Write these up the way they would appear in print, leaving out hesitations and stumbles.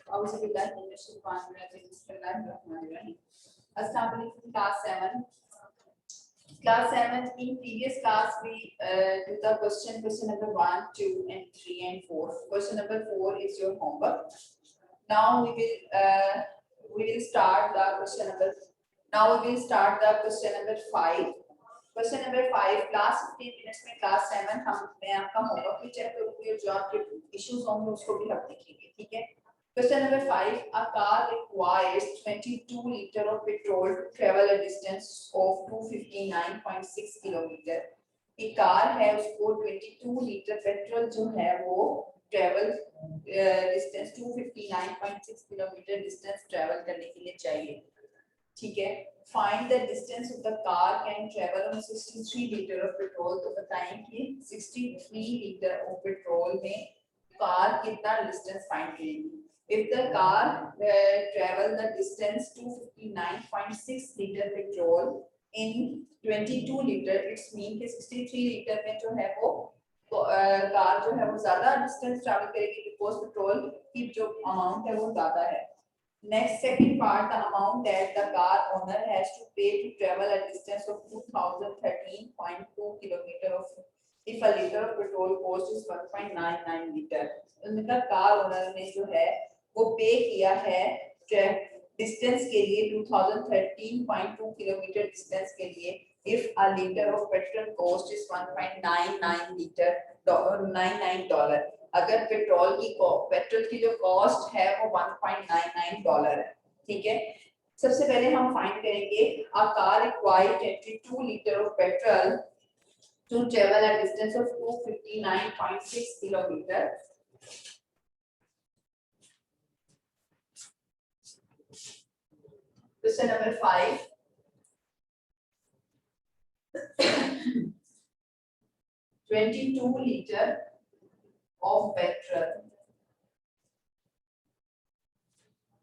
Class 7. Class 7, in previous class we did the question number 1, 2 and 3 and 4. Question number 4 is your homework. Now we will start the question number. Now we will start the question number 5. Question number 5, class 15 minutes में class 7 मैं आपका homework भी check करूंगी और जो आपके issues होंगे उसको भी हम देखेंगे, ठीक है? Question number 5, a car requires 22 liter of petrol to travel a distance of 259.6 kilometre. एक कार है उसको 22 लीटर पेट्रोल जो है वो travel distance 259.6 kilometre distance travel करने के लिए चाहिए, ठीक है? Find the distance of the car can travel on 63 litre of petrol. तो बताएं कि 63 लीटर ऑफ पेट्रोल में कार कितना डिस्टेंस फाइंड करेगी. If the car travel the distance 259.6 liter petrol in 22 liter, it's mean कि 63 liter में जो है वो कार जो है वो ज्यादा डिस्टेंस ट्रैवल करेगी बिकॉज पेट्रोल की जो अमाउंट है वो ज्यादा है. Next, second part, the amount that the car owner has to pay to travel a distance of 2013.2 kilometer of if a liter of petrol cost is 1.99 liter. उनका car owner ने जो है वो पे किया है डिस्टेंस के लिए 2013.2 किलोमीटर डिस्टेंस के लिए if a liter of petrol cost is 1.99 liter $99. अगर पेट्रोल की जो कॉस्ट है वो 1.99 डॉलर है, ठीक है? सबसे पहले हम फाइंड करेंगे a car requires 22 liter of petrol to travel a distance of 259.6 kilometer. Question number 5. $22 liter of petrol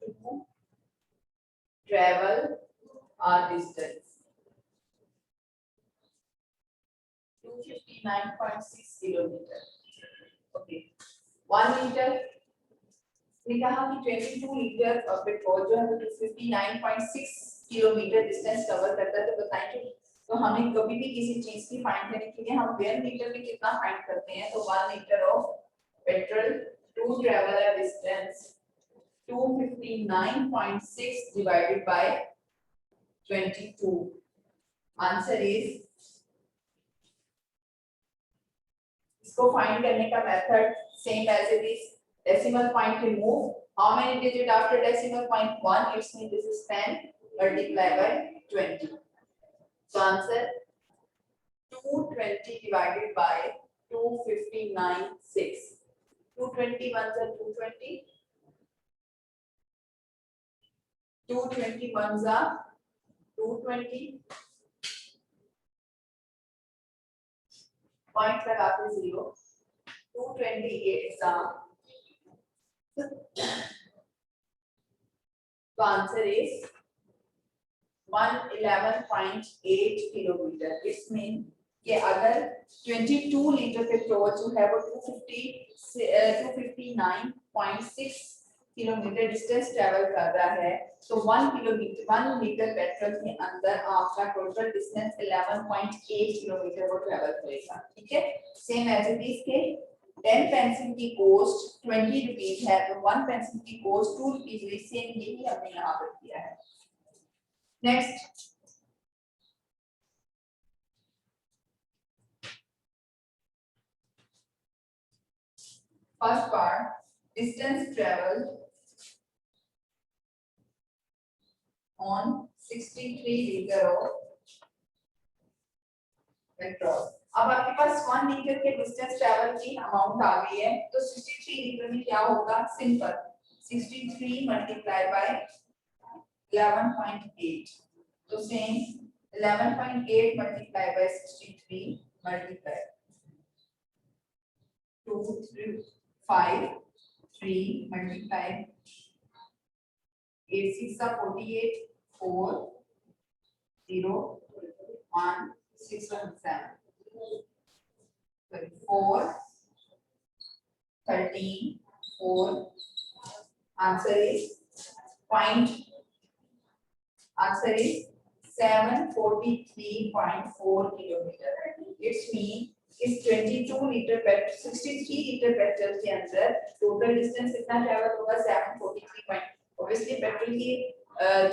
to travel a distance 259.6 kilometer. Okay, 1 liter. ने कहा कि 22 लीटर पेट्रोल जो है वो 259.6 किलोमीटर डिस्टेंस कवर करता है. तो बताएंगे तो हमें कभी भी किसी चीज की फाइंड करने के लिए हम 1 लीटर में कितना फाइंड करते हैं. तो 1 litre of petrol to travel a distance 259.6 divided by 22. Answer is, इसको फाइंड करने का method same as it is. Decimal point remove. How many digit after decimal point? 1. It means this is 10 multiplied by 20. So answer 220 divided by 259.6. 220 ones are 220. 220 ones are 220. Point लगाते 0. 228 are. The answer is 111.8 kilometre. इसमें कि अगर 22 litre petrol जो है वो 259.6 kilometre distance travel कर रहा है तो 1 लीटर पेट्रोल के अंदर आपका टोटल डिस्टेंस 11.8 किलोमीटर वो ट्रैवल करेगा, ठीक है? सेम एज इट इज के 10 पेंसिल की कॉस्ट 20 रुपीज है तो 1 पेंसिल की कॉस्ट 2 रुपीज हुई. सेम यही हमने यहाँ पर किया है. Next, first part, distance travel on 63 litre of petrol. अब आपके पास 1 लीटर के डिस्टेंस ट्रैवल की अमाउंट आ गई है तो 63 लीटर में क्या होगा? Simple 63 multiply by 11.8. तो same 11.8 multiply by 63 multiply 2 3 5 3 multiply 8 6 48 4 0 1 6 1 7 4 13 4 Answer is point. Answer is 743.4 kilometre. Its mean is 22 litre petrol 63 litre petrol के अंदर टोटल डिस्टेंस कितना ट्रैवल होगा 743 पॉइंट. ऑब्वियसली पेट्रोल की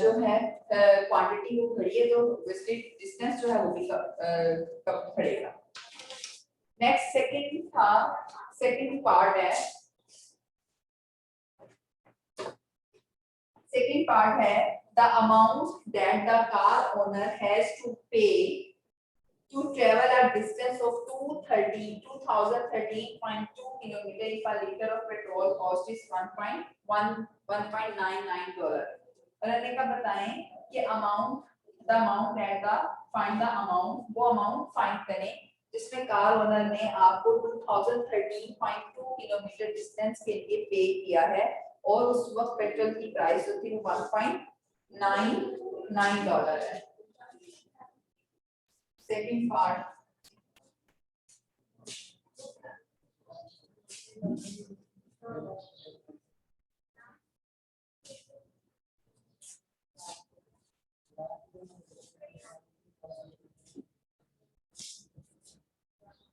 जो है क्वांटिटी वो घड़ी है तो ऑब्वियसली डिस्टेंस जो है वो भी कम बढ़ेगा. नेक्स्ट सेकंड पार्ट है. Second part है the amount that the car owner has to pay to travel a distance of 2013.2 kilometer if a liter of petrol cost is 1.99 dollar. उन्होंने क्या बताएं कि amount find the amount वो amount find करें जिसमें car owner ने आपको 2013.2 kilometre distance के लिए पे किया है और उस वक्त पेट्रोल की प्राइस जो थी 1.99 डॉलर है. Second part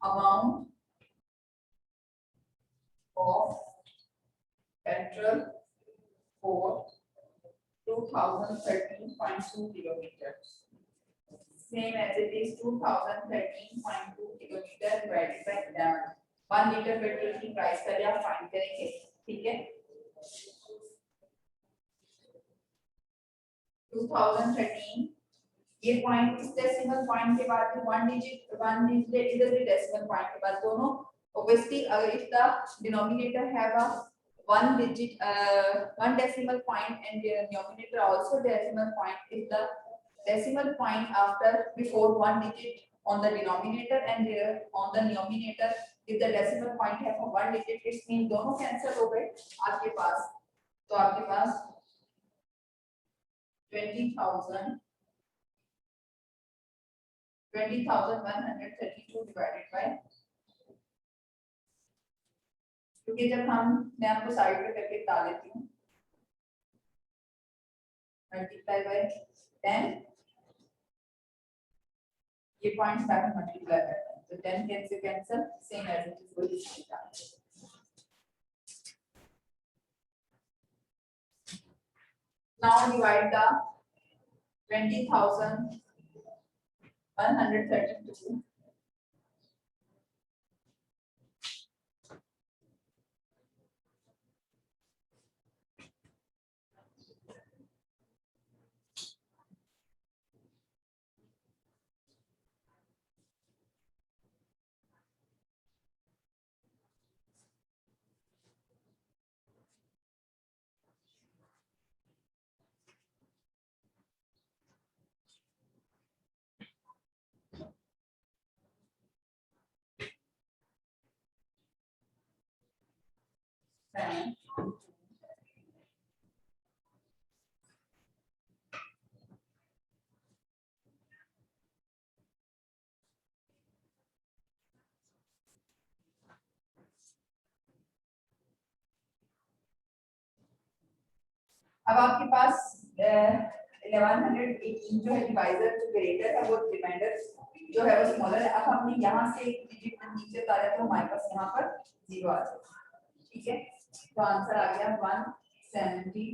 amount of petrol for 2013.2 kilometers. Same as it is 2013.2 kilometer divided by 1 liter petrol की प्राइस का आप फाइंड करेंगे. ठीक है 2013 ये पॉइंट इस डेसिमल पॉइंट के बाद 1 डिजिट इधर भी डेसिमल पॉइंट के बाद दोनों obviously if the denominator have a one decimal point and the numerator also decimal point, if the decimal point after before one digit on the denominator and on the numerator if the decimal point have a one digit it means दोनों cancel हो गए आपके पास. तो आपके पास 20,132 divided by, क्योंकि जब मैं आपको साइड पे करके बता देती हूँ मल्टीप्लाई बाय 10 ये पॉइंट्स का मल्टीप्लाई करते हैं तो 10 cancel same as it is वही सीधा. नाउ डिवाइड द 20,132 अब आपके पास 1118 जो है डिवाइजर जो ग्रेटर है वो रिमाइंडर जो है वो स्मॉलर है. अब हमने यहाँ से एक डिजिट नीचे उतारा तो हमारे पास यहाँ पर 0 आ जाएगा. ठीक है तो आंसर आ गया 170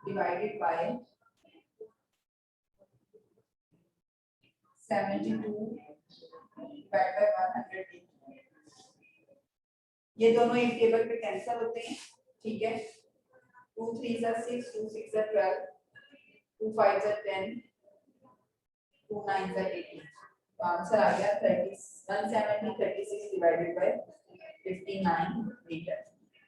डिवाइडेड बाय 72 डिवाइड बाय 118. ये दोनों एक टेबल पे कैंसिल होते हैं. ठीक है 2 3 are 6 2 6 are 12 2 5 are 10 2 9 are 18. तो आंसर आ गया 170 36 डिवाइडेड बाय 59 लीटर.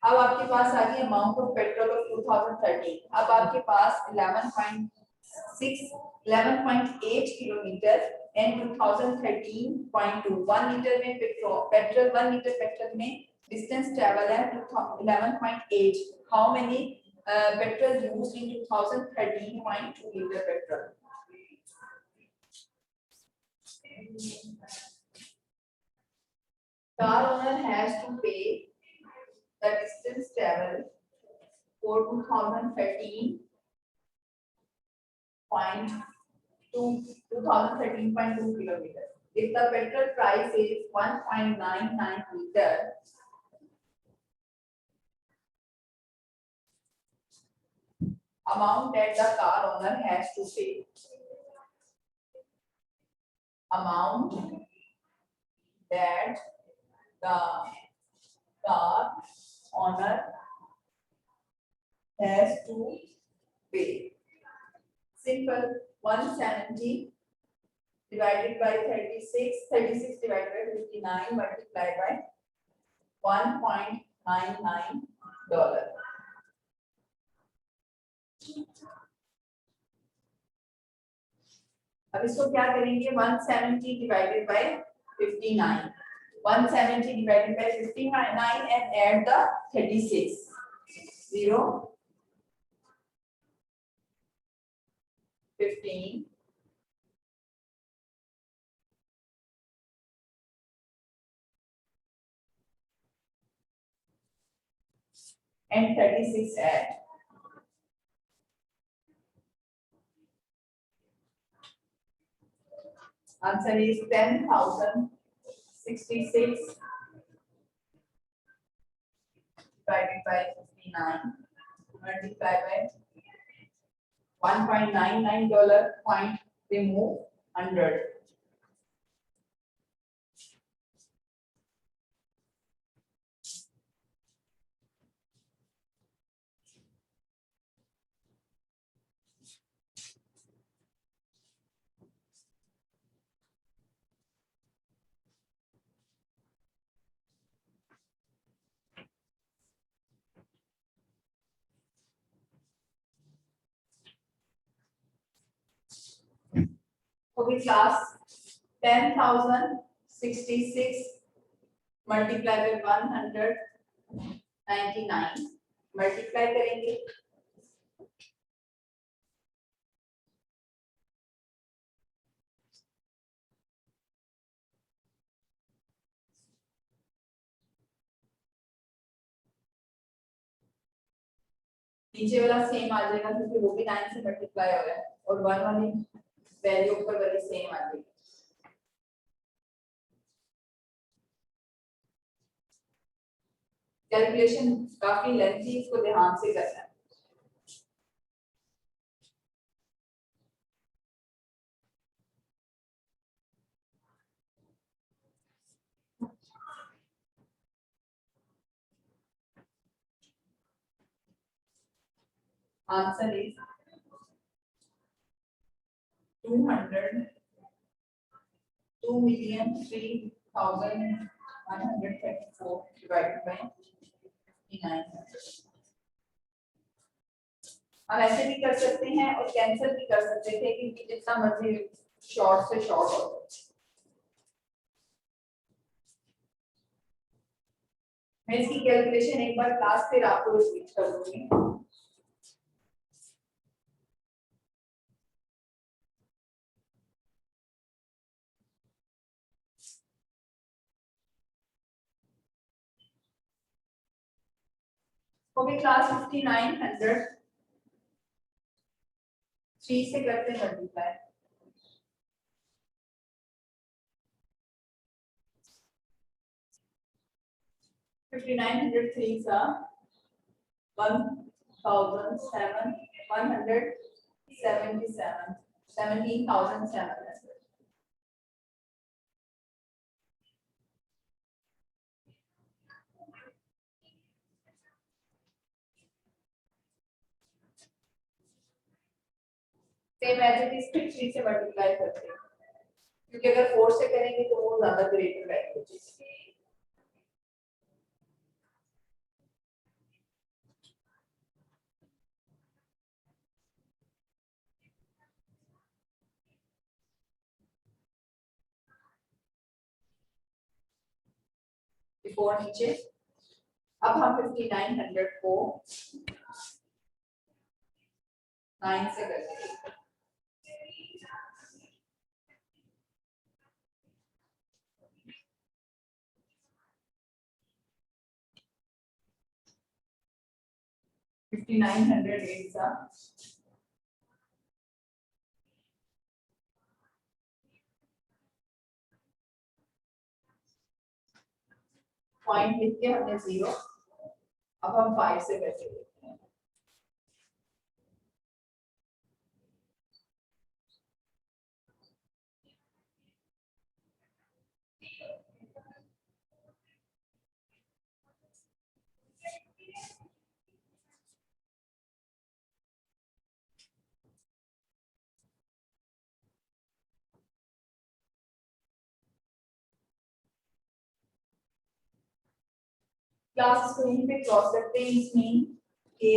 अब आपके पास आ गई अमाउंट ऑफ पेट्रोल ऑफ 2013. अब आपके पास 11.8 किलोमीटर एंड 2013.2 1 लीटर में पेट्रोल 1 लीटर पेट्रोल में डिस्टेंस ट्रैवल है 11.8. How many petrol used in 2013.2 liter petrol. Car owner has to pay the distance travel for 2013.2 kilometer. If the petrol price is 1.99 liter, amount that the car owner has to pay. Amount that the car owner has to pay. Simple. 170 divided by 36, 36 divided by 59 multiplied by $1.99. अब इसको क्या करेंगे 170 divided by 59, 170 divided by 59 and add the 36, 0, 15, and 36 add. Answer is 10,066 divided by 59 multiplied by $1.99 point remove 100. Okay, class 10,066 multiplied by 199 multiply करेंगे नीचे वाला same आ जाएगा क्योंकि वो भी 9 से मल्टीप्लाई हो रहा है और 1 वाली वैल्यू ऊपर वाली सेम आ जाएगी. कैलकुलेशन काफी लेंथी, इसको ध्यान से करना है. Answer is 2,03,134 divided by 5900. हम ऐसे भी कर सकते हैं और कैंसिल भी कर सकते थे क्योंकि जितना मर्जी शॉर्ट से शॉर्ट हो. मैं इसकी कैलकुलेशन एक बार क्लास फिर आपको रिपीट कर दूंगी. ओके क्लास 5900 3 से करते हैं मल्टीप्लाई. 5903 सा 17,700. सेम एज इट इज 3 से मल्टीप्लाई करते हैं क्योंकि अगर 4 से करेंगे तो वो ज्यादा ग्रेटर वैल्यू हो जाएगी. बिफोर नीचे अब हम 5900 को 9 से करते हैं. 5900 is the पॉइंट लिख के हमने 0, अब हम 5 से कैसे लिखते हैं। क्लास को यहीं पे क्रॉस करते हैं, इसमें के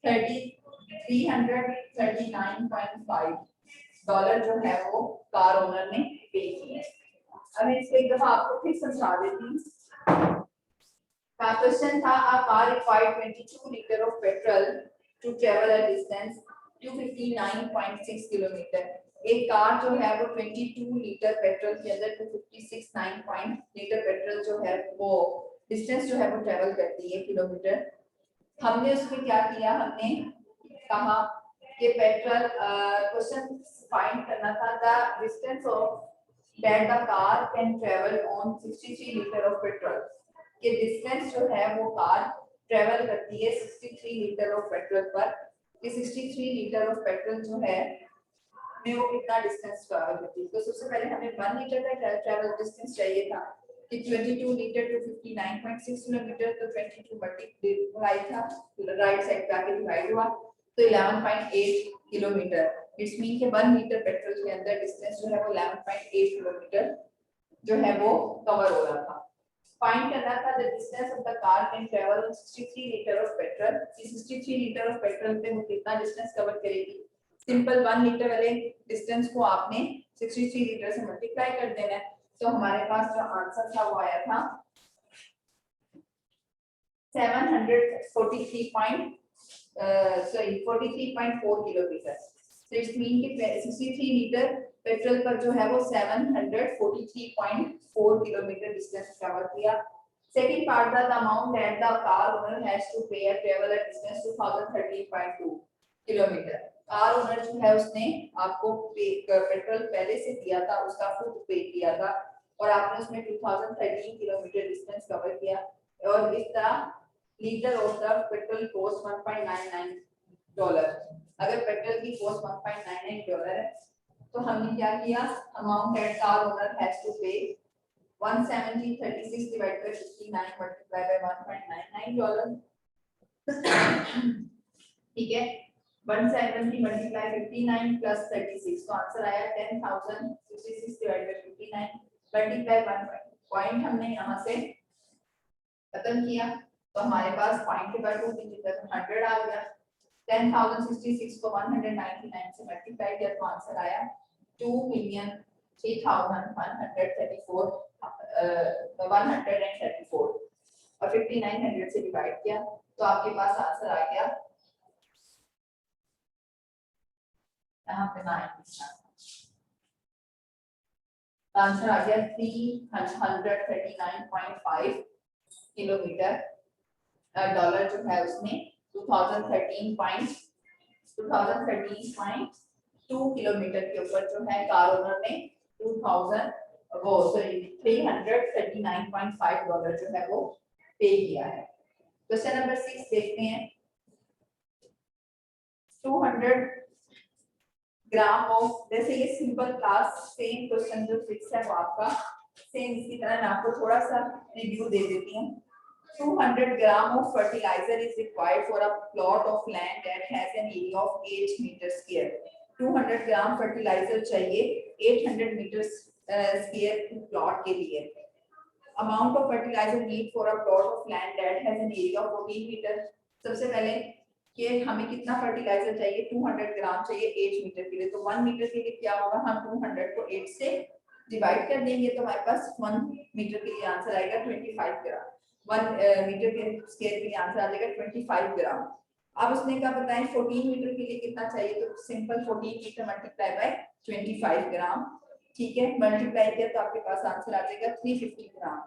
339.5 डॉलर जो है वो कार ओनर ने पे किया। अब इसको एक दफा आपको फिर समझा देती हूँ। क्वेश्चन था a car required 22 liter of petrol to travel a distance 259.6 kilometre. एक कार जो है वो 22 लीटर पेट्रोल के अंदर 256.9 लीटर पेट्रोल जो है वो डिस्टेंस जो है वो ट्रेवल करती है किलोमीटर। हमने उसमें क्या किया, हमने कहा कि पेट्रोल क्वेश्चन फाइंड करना था the distance of that the car can travel on 63 litre of petrol, कि डिस्टेंस जो है वो कार ट्रेवल करती है 63 लीटर ऑफ पेट्रोल पर, कि 63 लीटर ऑफ पेट्रोल जो है में वो कितना डिस्टेंस ट्रैवल करती है। तो सबसे पहले हमें 1 लीटर का ट्रैवल डिस्टेंस चाहिए था कि 22 लीटर टू 59.6 किलोमीटर, तो 22 मल्टीप्लाई था, राइट साइड पे आके डिवाइड हुआ तो 11.8 किलोमीटर। इट्स मीन कि 1 लीटर पेट्रोल के अंदर डिस्टेंस जो है वो 11.8 किलोमीटर जो है वो कवर हो रहा था। फाइंड करना था the distance of the car can travel on 63 litre of petrol, 63 litre of petrol पे वो कितना डिस्टेंस कवर करेगी। सिंपल 1 लीटर वाले डिस्टेंस को आपने 63 लीटर से मल्टीप्लाई कर देना है, तो हमारे पास जो आंसर था वो आया था 43.4 किलोमीटर। तो इट्स मीन कि 63 लीटर पेट्रोल पर जो है वो 743.4 किलोमीटर डिस्टेंस कवर किया। Second part the amount that the car owner has to pay a travel at distance 2013.2 kilometre. Car owner जो है उसने आपको पेट्रोल पहले से दिया था, उसका खुद पे किया था और आपने उसमें 2013 किलोमीटर डिस्टेंस कवर किया, और इस तरह litre of the petrol cost 1.99 dollar. अगर पेट्रोल की कॉस्ट 1.99 डॉलर है तो हमने क्या किया, amount that car owner has to pay 170.36 divide by 59 multiply by 1.99 dollar. ठीक है, 170 मल्टीप्लाई 59 प्लस 36, तो आंसर आया 10,066 डिवाइड बाय 59 मल्टीप्लाई 1 पॉइंट हमने यहां से खत्म किया, तो हमारे पास पॉइंट के बाद 2 डिजिट तक 100 आ गया। 10,066 को 199 से मल्टीप्लाई किया तो आंसर आया 2,03,134 और 5900 से डिवाइड किया तो आपके पास आंसर आ गया, यहाँ पे आंसर आ गया 339.5 किलोमीटर। डॉलर जो है उसने 2013.2 किलोमीटर के ऊपर जो है कार ओनर ने 339.5 डॉलर जो है वो पे किया है। क्वेश्चन नंबर 6 देखते हैं। 200 ग्राम ऑफ, जैसे ये सिंपल क्लास सेम क्वेश्चन जो 6 है वो आपका सेम इसी तरह मैं आपको थोड़ा सा रिव्यू दे देती हूँ। 200 gram of fertilizer is required for a plot of land that has an area of 8 meter square. 200 gram fertiliser चाहिए 800 मीटर स्क्वायर प्लॉट के लिए। Amount of fertiliser need for a plot of land that has an area of 14 metre. सबसे पहले कि हमें कितना fertiliser चाहिए, 200 ग्राम चाहिए 8 मीटर के लिए, तो 1 मीटर के लिए क्या होगा, हम 200 को 8 से डिवाइड कर देंगे तो हमारे पास 1 मीटर के लिए आंसर आएगा 25 ग्राम। 1 मीटर के स्क्वायर के लिए आंसर आ जाएगा 25 ग्राम। अब उसने क्या बताया 14 मीटर के लिए कितना चाहिए, तो सिंपल 14 मीटर मल्टीप्लाई बाय 25 ग्राम। ठीक है, मल्टीप्लाई किया तो आपके पास आंसर आ जाएगा 350 ग्राम।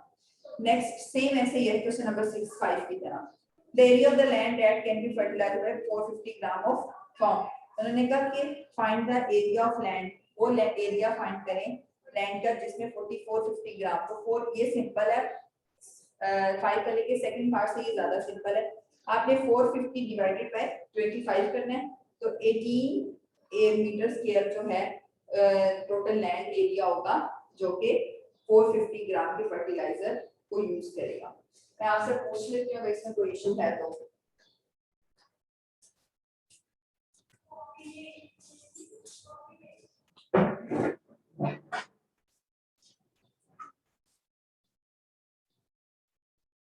नेक्स्ट सेम ऐसे ही है क्वेश्चन नंबर 6 5 की तरह। The area of the land that can be fertilised by 450 gram of form. उन्होंने कहा कि find the area of land, वो एरिया फाइंड करें लैंड का जिसमें 450 ग्राम। तो 4 ये सिंपल है, 5 का लेके सेकंड पार्ट से ये ज्यादा सिंपल है। आपने 450 डिवाइडेड बाय 25 करना है, तो 18 मीटर स्क्वायर जो है टोटल लैंड एरिया होगा, जो कि 450 ग्राम के फर्टिलाइजर को यूज करेगा। मैं आपसे पूछ लेती हूँ अगर इसमें कोई इशू है तो।